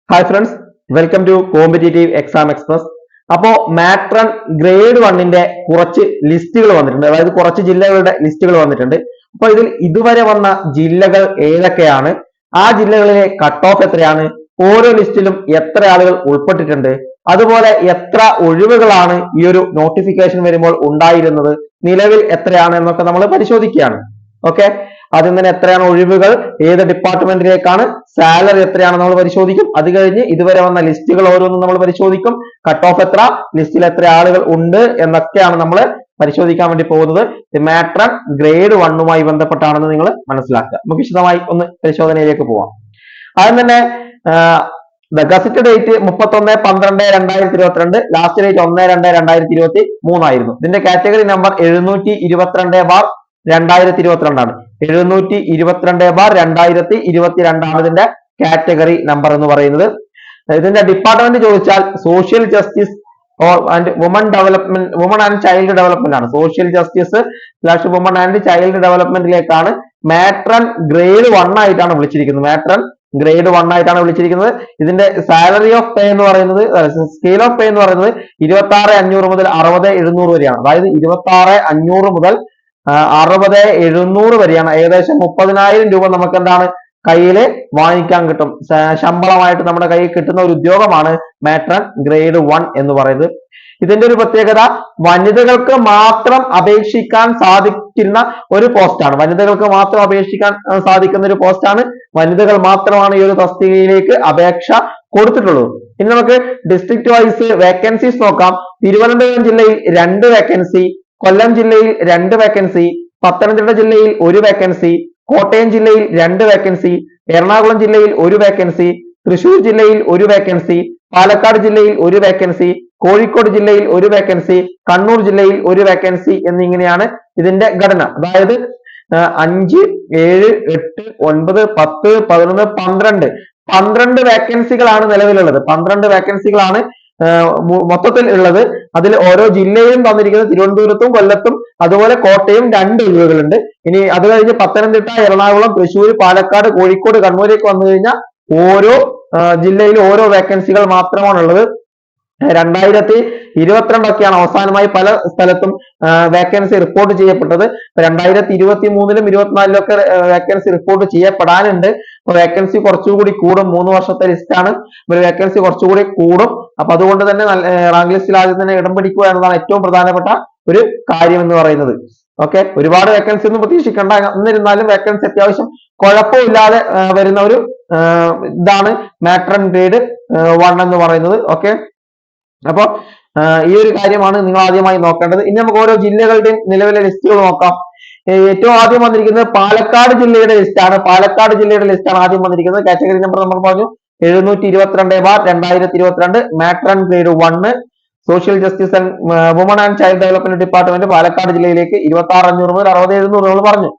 Hi friends, welcome to competitive exam express. അപ്പോ matron grade 1ന്റെ കുറച്ച് ലിസ്റ്റുകൾ വന്നിട്ടുണ്ട്, അതായത് കുറച്ച് ജില്ലകളുടെ ലിസ്റ്റുകൾ വന്നിട്ടുണ്ട്. അപ്പൊ ഇതിൽ ഇതുവരെ വന്ന ജില്ലകൾ ഏതൊക്കെയാണ്, ആ ജില്ലകളിലെ കട്ട് ഓഫ് എത്രയാണ്, ഓരോ ലിസ്റ്റിലും എത്ര ആളുകൾ ഉൾപ്പെട്ടിട്ടുണ്ട്, അതുപോലെ എത്ര ഒഴിവുകളാണ് ഈ ഒരു നോട്ടിഫിക്കേഷൻ വരുമ്പോൾ ഉണ്ടായിരുന്നത്, നിലവിൽ എത്രയാണ് എന്നൊക്കെ നമ്മൾ പരിശോധിക്കുകയാണ്. ഓക്കെ, ആദ്യം തന്നെ എത്രയാണ് ഒഴിവുകൾ, ഏത് ഡിപ്പാർട്ട്മെന്റിലേക്കാണ്, സാലറി എത്രയാണെന്ന് നമ്മൾ പരിശോധിക്കും. അത് കഴിഞ്ഞ് ഇതുവരെ വന്ന ലിസ്റ്റുകൾ ഓരോന്നും നമ്മൾ പരിശോധിക്കും. കട്ട് ഓഫ് എത്ര, ലിസ്റ്റിൽ എത്ര ആളുകൾ ഉണ്ട് എന്നൊക്കെയാണ് നമ്മൾ പരിശോധിക്കാൻ വേണ്ടി പോകുന്നത്. മാട്രൺ ഗ്രേഡ് 1മായി ബന്ധപ്പെട്ടാണെന്ന് നിങ്ങൾ മനസ്സിലാക്കുക. നമുക്ക് വിശദമായി ഒന്ന് പരിശോധനയിലേക്ക് പോവാം. ആദ്യം തന്നെ ഗസറ്റ് ഡേറ്റ് 31/12/2022, ലാസ്റ്റ് ഡേറ്റ് 1/2/2023 ആയിരുന്നു. ഇതിന്റെ കാറ്റഗറി നമ്പർ 722/2022 ആണ്. 722/2022 ആണ് ഇതിന്റെ കാറ്റഗറി നമ്പർ എന്ന് പറയുന്നത്. ഇതിന്റെ ഡിപ്പാർട്ട്മെന്റ് ചോദിച്ചാൽ social justice and woman development, woman and child development ആണ്. Social justice / woman and child ഡെവലപ്മെന്റിലേക്കാണ് മാട്രൺ ഗ്രേഡ് 1 ആയിട്ടാണ് വിളിച്ചിരിക്കുന്നത്. മാട്രൺ ഗ്രേഡ് 1 ആയിട്ടാണ് വിളിച്ചിരിക്കുന്നത്. ഇതിന്റെ സാലറി ഓഫ് പേ എന്ന് പറയുന്നത്, സ്കെയിൽ ഓഫ് പേ എന്ന് പറയുന്നത് 26,500 മുതൽ 60,700 വരെയാണ്. അതായത് 26,500 മുതൽ 60,700 വരെയാണ്. ഏകദേശം 30,000 രൂപ നമുക്ക് എന്താണ് കയ്യില് വാങ്ങിക്കാൻ കിട്ടും. ശമ്പളമായിട്ട് നമ്മുടെ കയ്യിൽ കിട്ടുന്ന ഒരു ഉദ്യോഗമാണ് മാട്രൺ ഗ്രേഡ് 1 എന്ന് പറയുന്നത്. ഇതിന്റെ ഒരു പ്രത്യേകത, വനിതകൾക്ക് മാത്രം അപേക്ഷിക്കാൻ സാധിക്കുന്ന ഒരു പോസ്റ്റാണ്. വനിതകൾക്ക് മാത്രം അപേക്ഷിക്കാൻ സാധിക്കുന്ന ഒരു പോസ്റ്റാണ്. വനിതകൾ മാത്രമാണ് ഈ ഒരു തസ്തികയിലേക്ക് അപേക്ഷ കൊടുത്തിട്ടുള്ളത്. ഇനി നമുക്ക് ഡിസ്ട്രിക്ട് വൈസ് വേക്കൻസീസ് നോക്കാം. തിരുവനന്തപുരം ജില്ലയിൽ 2 വേക്കൻസി, കൊല്ലം ജില്ലയിൽ 2 വേക്കൻസി, പത്തനംതിട്ട ജില്ലയിൽ 1 വേക്കൻസി, കോട്ടയം ജില്ലയിൽ 2 വേക്കൻസി, എറണാകുളം ജില്ലയിൽ 1 വേക്കൻസി, തൃശൂർ ജില്ലയിൽ 1 വേക്കൻസി, പാലക്കാട് ജില്ലയിൽ 1 വേക്കൻസി, കോഴിക്കോട് ജില്ലയിൽ 1 വേക്കൻസി, കണ്ണൂർ ജില്ലയിൽ 1 വേക്കൻസി എന്നിങ്ങനെയാണ് ഇതിന്റെ ഘടന. അതായത് 5, 7, 8, 9, 10, 11, 12 വേക്കൻസികളാണ് നിലവിലുള്ളത്. 12 വേക്കൻസികളാണ് മൊത്തത്തിൽ ഉള്ളത്. അതിൽ ഓരോ ജില്ലയും തന്നിരിക്കുന്നത് തിരുവനന്തപുരത്തും കൊല്ലത്തും അതുപോലെ കോട്ടയം 2 ഒഴിവുകളുണ്ട്. ഇനി അത് കഴിഞ്ഞ് പത്തനംതിട്ട, എറണാകുളം, തൃശ്ശൂർ, പാലക്കാട്, കോഴിക്കോട്, കണ്ണൂരേക്ക് വന്നു കഴിഞ്ഞാൽ ഓരോ ജില്ലയിലും ഓരോ വേക്കൻസികൾ മാത്രമാണുള്ളത്. 2022 ഒക്കെയാണ് അവസാനമായി പല സ്ഥലത്തും വേക്കൻസി റിപ്പോർട്ട് ചെയ്യപ്പെട്ടത്. 2023ലും 24ലും ഒക്കെ വേക്കൻസി റിപ്പോർട്ട് ചെയ്യപ്പെടാനുണ്ട്. അപ്പൊ വേക്കൻസി കുറച്ചുകൂടി കൂടും. 3 വർഷത്തെ ലിസ്റ്റ് ആണ്. വേക്കൻസി കുറച്ചുകൂടി കൂടും. അപ്പൊ അതുകൊണ്ട് തന്നെ റാങ്ക് ലിസ്റ്റിൽ ആദ്യം തന്നെ ഇടം പിടിക്കുക എന്നതാണ് ഏറ്റവും പ്രധാനപ്പെട്ട ഒരു കാര്യം എന്ന് പറയുന്നത്. ഓക്കെ, ഒരുപാട് വേക്കൻസി ഒന്നും പ്രതീക്ഷിക്കേണ്ട. എന്നിരുന്നാലും വേക്കൻസി അത്യാവശ്യം കുഴപ്പമില്ലാതെ വരുന്ന ഒരു ഇതാണ് മാട്രൺ ഗ്രേഡ് 1 എന്ന് പറയുന്നത്. ഓക്കെ, അപ്പൊ ഈ ഒരു കാര്യമാണ് നിങ്ങൾ ആദ്യമായി നോക്കേണ്ടത്. ഇനി നമുക്ക് ഓരോ ജില്ലകളുടെയും നിലവിലെ ലിസ്റ്റുകൾ നോക്കാം. ഏറ്റവും ആദ്യം വന്നിരിക്കുന്നത് പാലക്കാട് ജില്ലയുടെ ലിസ്റ്റ് ആണ്. പാലക്കാട് ജില്ലയുടെ ലിസ്റ്റ് ആണ് ആദ്യം വന്നിരിക്കുന്നത്. കാറ്റഗറി നമ്പർ നമ്മൾ പറഞ്ഞു 722/2022, matron grade 1, social justice and woman and child development department, Palakkad ജില്ലയിലേക്ക് 26,500 മുതൽ 60,700 നമ്മൾ പറഞ്ഞു.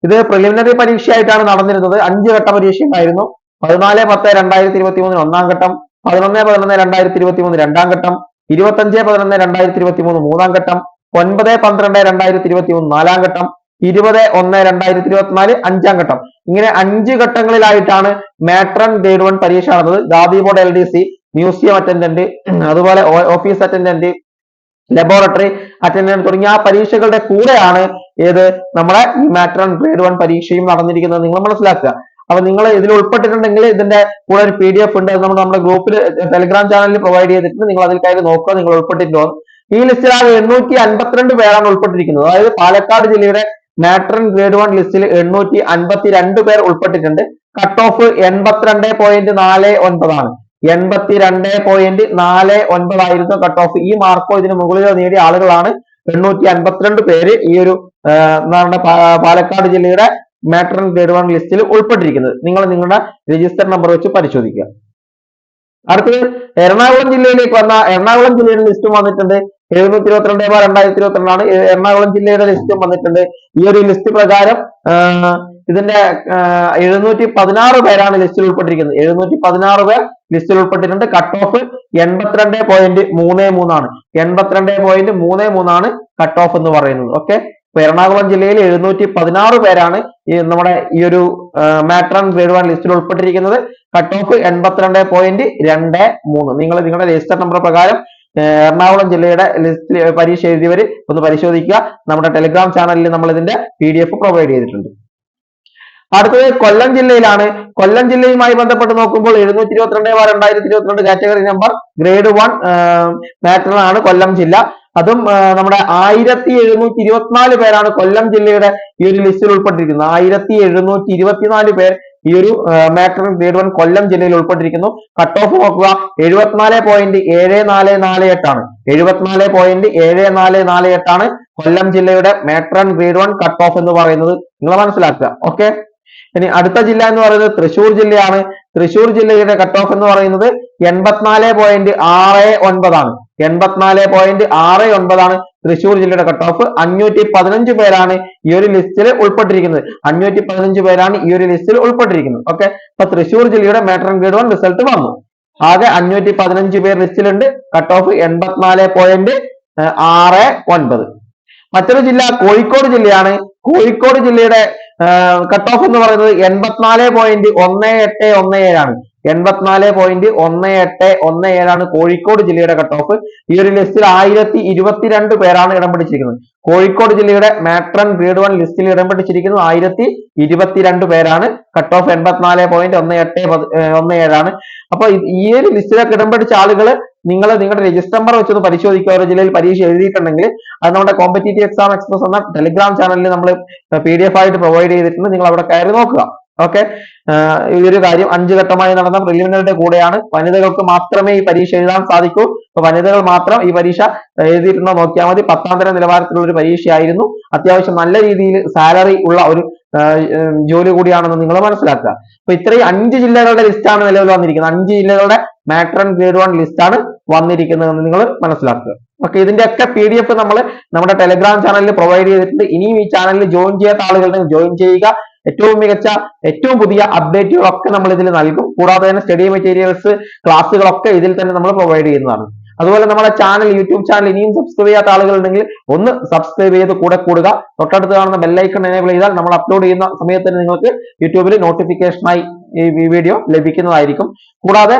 ഇത് പ്രിലിമിനറി പരീക്ഷയായിട്ടാണ് നടന്നിരുന്നത്. 5 ഘട്ട പരീക്ഷ ഉണ്ടായിരുന്നു. 14/10/2023 ഒന്നാം ഘട്ടം, 11/11/2023 രണ്ടാം ഘട്ടം, 25/11/2023 മൂന്നാം ഘട്ടം, 9/12/2023 നാലാം ഘട്ടം, 20/1/2024 അഞ്ചാം ഘട്ടം. ഇങ്ങനെ 5 ഘട്ടങ്ങളിലായിട്ടാണ് മാട്രൺ ഗ്രേഡ് 1 പരീക്ഷ നടന്നത്. Khadi board LDC, museum attendant, അതുപോലെ ഓഫീസ് അറ്റൻഡന്റ്, ലബോറട്ടറി അറ്റൻഡന്റ് തുടങ്ങിയ ആ പരീക്ഷകളുടെ കൂടെയാണ് ഏത് നമ്മുടെ മാട്രൺ ഗ്രേഡ് 1 പരീക്ഷയും നടന്നിരിക്കുന്നത് നിങ്ങൾ മനസ്സിലാക്കുക. അപ്പൊ നിങ്ങൾ ഇതിൽ ഉൾപ്പെട്ടിട്ടുണ്ടെങ്കിൽ ഇതിന്റെ കൂടെ ഒരു PDF ഉണ്ട്. അത് നമ്മുടെ ഗ്രൂപ്പിൽ ടെലിഗ്രാം ചാനലിൽ പ്രൊവൈഡ് ചെയ്തിട്ടുണ്ട്. നിങ്ങൾ അതിൽ കയറി നോക്കുക നിങ്ങൾ ഉൾപ്പെട്ടിട്ടുണ്ടോ. ഈ ലിസ്റ്റിൽ ആകെ 852 പേരാണ് ഉൾപ്പെട്ടിരിക്കുന്നത്. അതായത് പാലക്കാട് ജില്ലയുടെ മാട്രൺ ഗ്രേഡ് 1 ലിസ്റ്റിൽ 852 പേർ ഉൾപ്പെട്ടിട്ടുണ്ട്. കട്ട് ഓഫ് 82.49 ആണ്. 82.49 ആയിരുന്നു കട്ട് ഓഫ്. ഈ മാർക്കോ ഇതിന് മുകളിലോ നേടിയ ആളുകളാണ് 852 പേര് ഈ ഒരു പാലക്കാട് ജില്ലയുടെ മാട്രൺ ഗ്രേഡ് 1 ലിസ്റ്റിൽ ഉൾപ്പെട്ടിരിക്കുന്നത്. നിങ്ങൾ നിങ്ങളുടെ രജിസ്റ്റർ നമ്പർ വെച്ച് പരിശോധിക്കുക. അടുത്തത് എറണാകുളം ജില്ലയിലേക്ക് വന്ന എറണാകുളം ജില്ലയുടെ ലിസ്റ്റും വന്നിട്ടുണ്ട്. 722/2022 ആണ് എറണാകുളം ജില്ലയുടെ ലിസ്റ്റും വന്നിട്ടുണ്ട്. ഈ ഒരു ലിസ്റ്റ് പ്രകാരം ഇതിന്റെ 716 പേരാണ് ലിസ്റ്റിൽ ഉൾപ്പെട്ടിരിക്കുന്നത്. 716 പേർ ലിസ്റ്റിൽ ഉൾപ്പെട്ടിട്ടുണ്ട്. കട്ട് ഓഫ് 82.33 ആണ്. 82.33 ആണ് കട്ട് ഓഫ് എന്ന് പറയുന്നത്. ഓക്കെ, ഇപ്പൊ എറണാകുളം ജില്ലയിൽ 716 പേരാണ് നമ്മുടെ ഈ ഒരു മാട്രൺ ഗ്രേഡ് 1 ലിസ്റ്റിൽ ഉൾപ്പെട്ടിരിക്കുന്നത്. Cut off 82.23. നിങ്ങൾ നിങ്ങളുടെ രജിസ്റ്റർ നമ്പർ പ്രകാരം എറണാകുളം ജില്ലയുടെ ലിസ്റ്റിൽ പരീക്ഷ എഴുതിയവര് ഒന്ന് പരിശോധിക്കുക. നമ്മുടെ ടെലിഗ്രാം ചാനലിൽ നമ്മൾ ഇതിന്റെ PDF പ്രൊവൈഡ് ചെയ്തിട്ടുണ്ട്. അടുത്തത് കൊല്ലം ജില്ലയിലാണ്. കൊല്ലം ജില്ലയുമായി ബന്ധപ്പെട്ട് നോക്കുമ്പോൾ 722/2022 കാറ്റഗറി നമ്പർ ഗ്രേഡ് 1 മാട്രൺ ആണ് കൊല്ലം ജില്ല. അതും നമ്മുടെ 1724 പേരാണ് കൊല്ലം ജില്ലയുടെ ഈ ഒരു ലിസ്റ്റിൽ ഉൾപ്പെട്ടിരിക്കുന്നത്. 1724 പേർ ഈ ഒരു മാട്രൺ ഗ്രേഡ് 1 കൊല്ലം ജില്ലയിൽ ഉൾപ്പെട്ടിരിക്കുന്നു. കട്ട് ഓഫ് നോക്കുക, 74.7448 ആണ്. 74.7448 ആണ് കൊല്ലം ജില്ലയുടെ മാട്രൺ ഗ്രേഡ് 1 കട്ട് ഓഫ് എന്ന് പറയുന്നത്. നിങ്ങൾ മനസ്സിലാക്കുക. ഓക്കെ, ഇനി അടുത്ത ജില്ല എന്ന് പറയുന്നത് തൃശ്ശൂർ ജില്ലയാണ്. തൃശ്ശൂർ ജില്ലയുടെ കട്ട് ഓഫ് എന്ന് പറയുന്നത് 84.69 ആണ്. 84.69 ആണ് തൃശ്ശൂർ ജില്ലയുടെ കട്ട് ഓഫ്. 515 പേരാണ് ഈ ഒരു ലിസ്റ്റിൽ ഉൾപ്പെട്ടിരിക്കുന്നത്. 515 പേരാണ് ഈ ഒരു ലിസ്റ്റിൽ ഉൾപ്പെട്ടിരിക്കുന്നത്. ഓക്കെ, അപ്പൊ തൃശ്ശൂർ ജില്ലയുടെ മാട്രൺ ഗ്രേഡ് 1 റിസൾട്ട് വന്നു. ആകെ 515 പേർ ലിസ്റ്റിലുണ്ട്. Cut off 84.69. മറ്റൊരു ജില്ല കോഴിക്കോട് ജില്ലയാണ്. കോഴിക്കോട് ജില്ലയുടെ കട്ട് ഓഫ് എന്ന് പറയുന്നത് 84.1817 ആണ്. 84.1817 ആണ് കോഴിക്കോട് ജില്ലയുടെ കട്ട് ഓഫ്. ഈ ഒരു ലിസ്റ്റിൽ 1022 പേരാണ് ഇടം പിടിച്ചിരിക്കുന്നത്. കോഴിക്കോട് ജില്ലയുടെ മാട്രൺ ഗ്രേഡ് 1 ലിസ്റ്റിൽ ഇടം പിടിച്ചിരിക്കുന്നത് 1022 പേരാണ്. കട്ട് ഓഫ് 84.1817 ആണ്. അപ്പൊ ഈ ഒരു ലിസ്റ്റിലൊക്കെ ഇടം പിടിച്ച ആളുകൾ നിങ്ങൾ നിങ്ങളുടെ രജിസ്റ്റർ നമ്പർ വെച്ചൊന്ന് പരിശോധിക്കുക. ഓരോ ജില്ലയിൽ പരീക്ഷ എഴുതിയിട്ടുണ്ടെങ്കിൽ അത് നമ്മുടെ കോമ്പറ്റീറ്റീവ് എക്സാം എക്സ്പ്രസ് എന്ന ടെലിഗ്രാം ചാനലിൽ നമ്മൾ PDF ആയിട്ട് പ്രൊവൈഡ് ചെയ്തിട്ടുണ്ട്. നിങ്ങൾ അവിടെ കയറി നോക്കുക. ഓക്കെ, ഈ ഒരു കാര്യം 5 ഘട്ടമായി നടന്ന പ്രിലിമിനറിയുടെ കൂടെയാണ്. വനിതകൾക്ക് മാത്രമേ ഈ പരീക്ഷ എഴുതാൻ സാധിക്കൂ. അപ്പൊ വനിതകൾ മാത്രം ഈ പരീക്ഷ എഴുതിയിട്ടുണ്ടോ നോക്കിയാൽ മതി. 10ാം തരം നിലവാരത്തിലുള്ള ഒരു പരീക്ഷയായിരുന്നു. അത്യാവശ്യം നല്ല രീതിയിൽ സാലറി ഉള്ള ഒരു ജോലി കൂടിയാണെന്ന് നിങ്ങൾ മനസ്സിലാക്കുക. അപ്പൊ ഇത്രയും 5 ജില്ലകളുടെ ലിസ്റ്റാണ് നിലവിൽ വന്നിരിക്കുന്നത്. 5 ജില്ലകളുടെ മാട്രൺ ഗ്രേഡ് 1 ലിസ്റ്റാണ് വന്നിരിക്കുന്നത് എന്ന് നിങ്ങൾ മനസ്സിലാക്കുക. ഓക്കെ, ഇതിന്റെ ഒക്കെ PDF നമ്മൾ നമ്മുടെ ടെലിഗ്രാം ചാനലിൽ പ്രൊവൈഡ് ചെയ്തിട്ടുണ്ട്. ഇനിയും ഈ ചാനലിൽ ജോയിൻ ചെയ്യാത്ത ആളുകളുണ്ടെങ്കിൽ ജോയിൻ ചെയ്യുക. ഏറ്റവും മികച്ച ഏറ്റവും പുതിയ അപ്ഡേറ്റുകളൊക്കെ നമ്മൾ ഇതിൽ നൽകും. കൂടാതെ തന്നെ സ്റ്റഡി മെറ്റീരിയൽസ് ക്ലാസ്സുകളൊക്കെ ഇതിൽ തന്നെ നമ്മൾ പ്രൊവൈഡ് ചെയ്യുന്നതാണ്. അതുപോലെ നമ്മുടെ ചാനൽ യൂട്യൂബ് ചാനൽ ഇനിയും സബ്സ്ക്രൈബ് ചെയ്യാത്ത ആളുകൾ ഉണ്ടെങ്കിൽ ഒന്ന് സബ്സ്ക്രൈബ് ചെയ്ത് കൂടെ കൂടുക. തൊട്ടടുത്ത് കാണുന്ന ബെല്ലൈക്കൺ എനേബിൾ ചെയ്താൽ നമ്മൾ അപ്ലോഡ് ചെയ്യുന്ന സമയത്ത് തന്നെ നിങ്ങൾക്ക് യൂട്യൂബിൽ നോട്ടിഫിക്കേഷനായി ഈ വീഡിയോ ലഭിക്കുന്നതായിരിക്കും. കൂടാതെ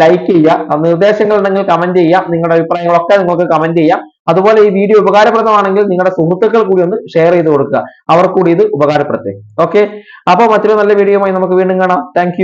ലൈക്ക് ചെയ്യുക, നിർദ്ദേശങ്ങൾ ഉണ്ടെങ്കിൽ കമന്റ് ചെയ്യാം. നിങ്ങളുടെ അഭിപ്രായങ്ങളൊക്കെ നിങ്ങൾക്ക് കമന്റ് ചെയ്യാം. അതുപോലെ ഈ വീഡിയോ ഉപകാരപ്രദമാണെങ്കിൽ നിങ്ങളുടെ സുഹൃത്തുക്കൾ കൂടി ഒന്ന് ഷെയർ ചെയ്ത് കൊടുക്കുക. അവർ കൂടി ഇത് ഉപകാരപ്പെടട്ടെ. ഓക്കെ, അപ്പോൾ മറ്റൊരു നല്ല വീഡിയോയുമായി നമുക്ക് വീണ്ടും കാണാം. താങ്ക്